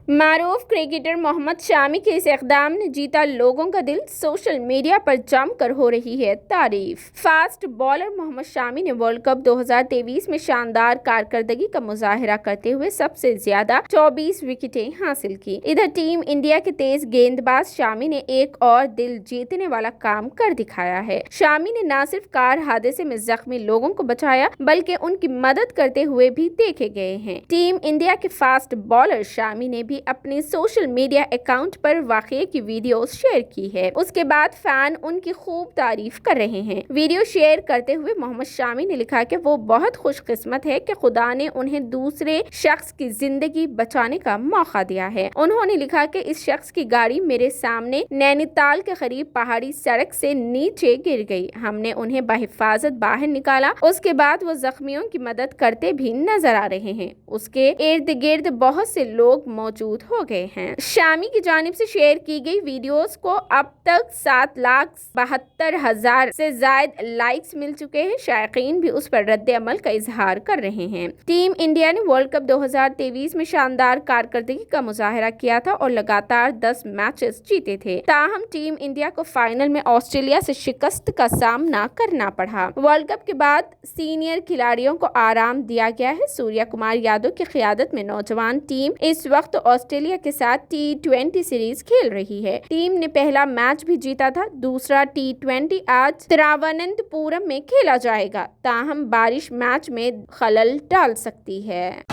मारूफ cricketer Mohammad Shami के इस इक़दाम ने जीता लोगों का दिल। सोशल मीडिया पर जमकर हो रही है तारीफ। फास्ट बॉलर मोहम्मद शामी ने वर्ल्ड कप 2023 में शानदार कारकर्दगी का मुजाहिरा करते हुए सबसे ज्यादा 24 विकेटें हासिल की। इधर टीम इंडिया के तेज गेंदबाज शामी ने एक और दिल जीतने वाला काम कर दिखाया है। शामी ने न सिर्फ कार हादसे में जख्मी लोगों को बचाया बल्कि उनकी मदद करते हुए भी देखे गए हैं। टीम इंडिया के फास्ट बॉलर शामी ने भी अपने सोशल मीडिया अकाउंट पर वाकये की वीडियो शेयर की है। उसके बाद फैन उनकी खूब तारीफ कर रहे हैं। वीडियो शेयर करते हुए मोहम्मद शामी ने लिखा कि वो बहुत खुशकिस्मत है कि खुदा ने उन्हें दूसरे शख्स की जिंदगी बचाने का मौका दिया है। उन्होंने लिखा कि इस शख्स की गाड़ी मेरे सामने नैनीताल के करीब पहाड़ी सड़क से नीचे गिर गई। हमने उन्हें बहिफाजत बाहर निकाला। उसके बाद वो जख्मियों की मदद करते भी नजर आ रहे हैं। उसके इर्द गिर्द बहुत से लोग मौजूद हो गए हैं। शामी की जानिब से शेयर की गई वीडियोस को अब तक 7,72,000 से ज्यादा लाइक्स मिल चुके हैं। शायकीन भी उस पर रद्द अमल का इजहार कर रहे हैं। टीम इंडिया ने वर्ल्ड कप 2023 में शानदार कारकर्दगी का मुजाहिरा किया था और लगातार 10 मैचेस जीते थे। ताहम टीम इंडिया को फाइनल में ऑस्ट्रेलिया से शिकस्त का सामना करना पड़ा। वर्ल्ड कप के बाद सीनियर खिलाड़ियों को आराम दिया गया है। सूर्या कुमार यादव की क़ियादत में नौजवान टीम इस वक्त ऑस्ट्रेलिया के साथ T20 सीरीज खेल रही है। टीम ने पहला मैच भी जीता था। दूसरा T20 आज तिरुवनंतपुरम में खेला जाएगा। ताहम बारिश मैच में खलल डाल सकती है।